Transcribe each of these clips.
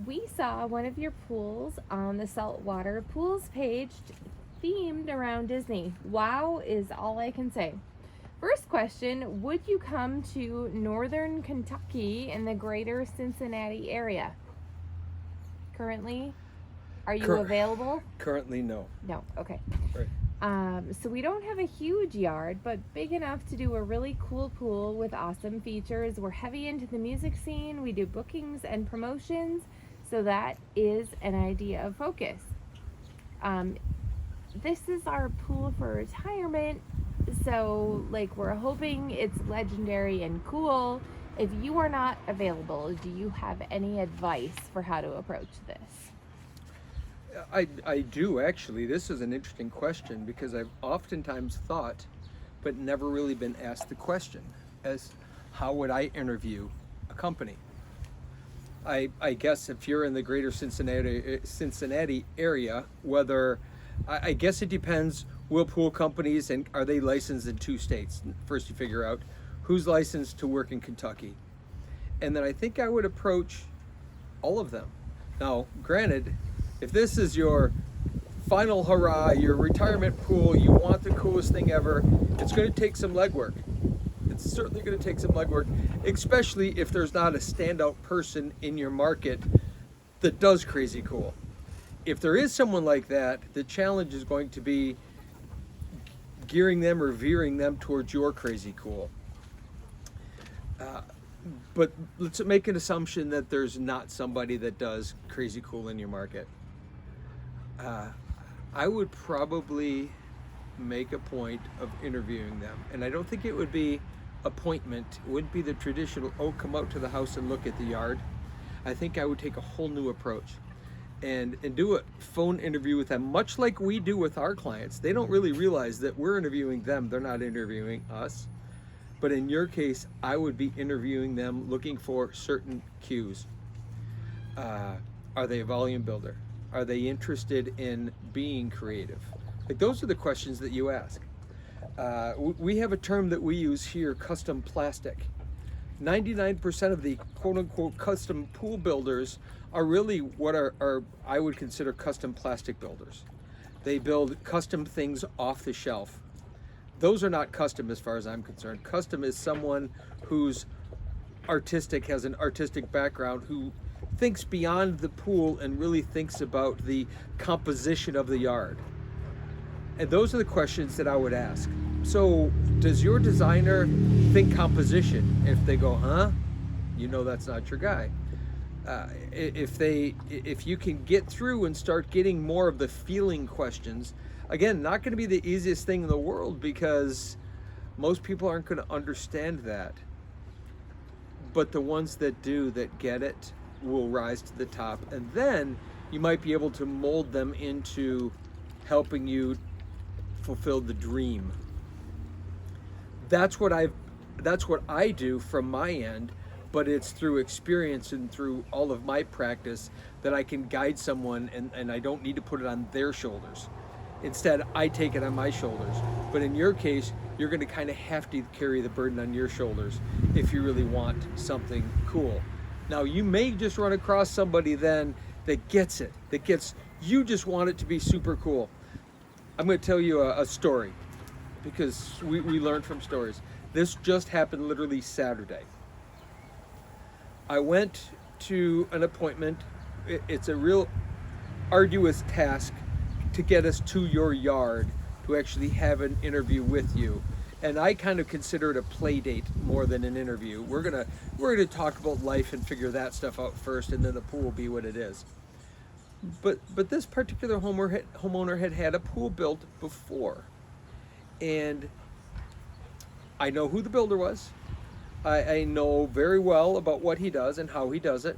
we saw one of your pools on the saltwater pools page themed around Disney. Wow is all I can say. First question, would you come to northern Kentucky in the greater Cincinnati area? Currently, are you available? Currently, no. No, okay. Right. So we don't have a huge yard, but big enough to do a really cool pool with awesome features. We're heavy into the music scene. We do bookings and promotions, so that is an idea of focus. This is our pool for retirement, so like we're hoping it's legendary and cool. If you are not available, do you have any advice for how to approach this? I do actually. This is an interesting question because I've oftentimes thought, but never really been asked the question as how would I interview a company? I guess if you're in the greater Cincinnati area, whether I guess it depends. Will pool companies and are they licensed in 2 states? First, you figure out who's licensed to work in Kentucky, and then I think I would approach all of them. Now, granted, if this is your final hurrah, your retirement pool, you want the coolest thing ever, it's going to take some legwork. It's certainly going to take some legwork, especially if there's not a standout person in your market that does crazy cool. If there is someone like that, the challenge is going to be gearing them or veering them towards your crazy cool. But let's make an assumption that there's not somebody that does crazy cool in your market. I would probably make a point of interviewing them. And I don't think it would be appointment. It wouldn't be the traditional, oh, come out to the house and look at the yard. I think I would take a whole new approach and do a phone interview with them, much like we do with our clients. They don't really realize that we're interviewing them. They're not interviewing us. But in your case, I would be interviewing them looking for certain cues. Are they a volume builder? Are they interested in being creative? Like those are the questions that you ask. We have a term that we use here, custom plastic. 99% of the quote unquote custom pool builders are really what are I would consider custom plastic builders. They build custom things off the shelf. Those are not custom as far as I'm concerned. Custom is someone who's artistic, has an artistic background, who thinks beyond the pool and really thinks about the composition of the yard. And those are the questions that I would ask. So, does your designer think composition? If they go, huh? You know that's not your guy. If you can get through and start getting more of the feeling questions, again, not going to be the easiest thing in the world because most people aren't going to understand that. But the ones that do, that get it, will rise to the top, and then you might be able to mold them into helping you fulfill the dream. That's what I do from my end, but it's through experience and through all of my practice that I can guide someone, and I don't need to put it on their shoulders. Instead, I take it on my shoulders. But in your case, you're going to kind of have to carry the burden on your shoulders if you really want something cool. Now, you may just run across somebody then that gets it, you just want it to be super cool. I'm going to tell you a story because we learn from stories. This just happened literally Saturday. I went to an appointment. It's a real arduous task to get us to your yard to actually have an interview with you. And I kind of consider it a play date more than an interview. We're gonna talk about life and figure that stuff out first, and then the pool will be what it is. But this particular homeowner had a pool built before, and I know who the builder was. I know very well about what he does and how he does it,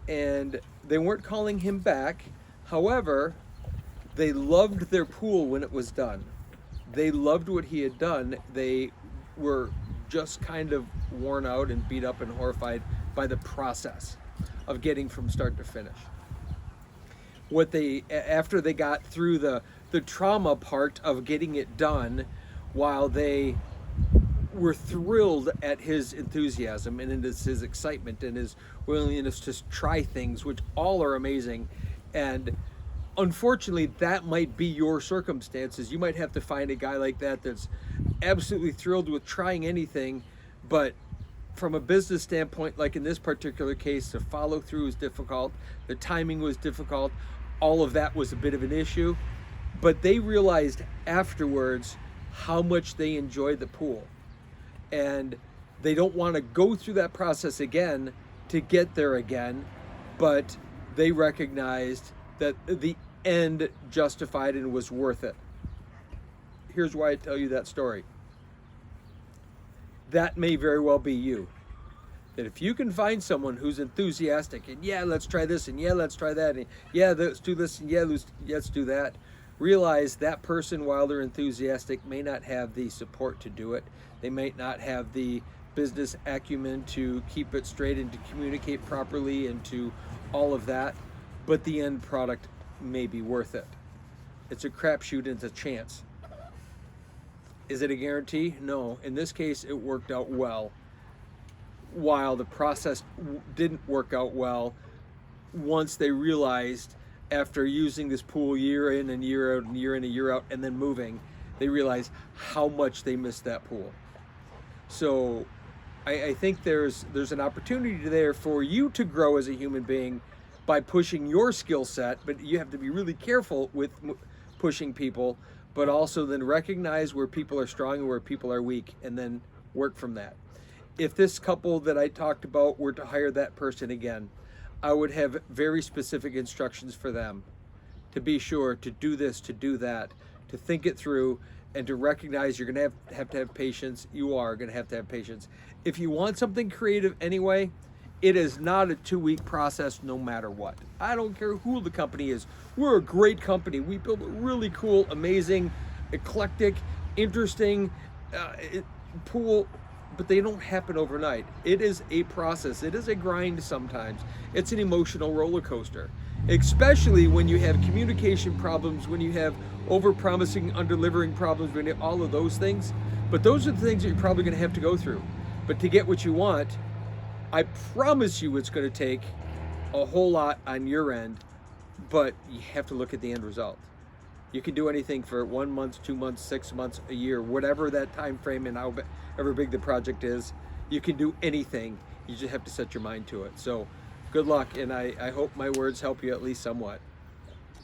and they weren't calling him back. However, they loved their pool when it was done. They loved what he had done. They were just kind of worn out and beat up and horrified by the process of getting from start to finish. After they got through the trauma part of getting it done, while they were thrilled at his enthusiasm and his excitement and his willingness to try things, which all are amazing. And unfortunately, that might be your circumstances. You might have to find a guy like that that's absolutely thrilled with trying anything, but from a business standpoint, like in this particular case, the follow through was difficult, the timing was difficult, all of that was a bit of an issue. But they realized afterwards how much they enjoyed the pool. And they don't want to go through that process again to get there again, but they recognized that the end justified and was worth it. Here's why I tell you that story. That may very well be you. That if you can find someone who's enthusiastic and yeah, let's try this and yeah, let's try that and yeah, let's do this and yeah, let's do that. Realize that person, while they're enthusiastic, may not have the support to do it. They might not have the business acumen to keep it straight and to communicate properly and to all of that, but the end product may be worth it. It's a crapshoot and it's a chance. Is it a guarantee? No. In this case, it worked out well. While the process didn't work out well, once they realized after using this pool year in and year out and year in and year out and then moving, they realized how much they missed that pool. So I think there's an opportunity there for you to grow as a human being by pushing your skill set, but you have to be really careful with pushing people, but also then recognize where people are strong and where people are weak and then work from that. If this couple that I talked about were to hire that person again, I would have very specific instructions for them to be sure to do this, to do that, to think it through, and to recognize you're going to have patience. You are going to have patience. If you want something creative anyway, it is not a 2-week process no matter what. I don't care who the company is. We're a great company. We build a really cool, amazing, eclectic, interesting pool, but they don't happen overnight. It is a process. It is a grind sometimes. It's an emotional roller coaster, especially when you have communication problems, when you have over-promising, under-delivering problems, when you have all of those things. But those are the things that you're probably going to have to go through. But to get what you want, I promise you it's going to take a whole lot on your end, but you have to look at the end result. You can do anything for 1 month, 2 months, 6 months, a year, whatever that time frame and however big the project is. You can do anything. You just have to set your mind to it. So good luck, and I hope my words help you at least somewhat.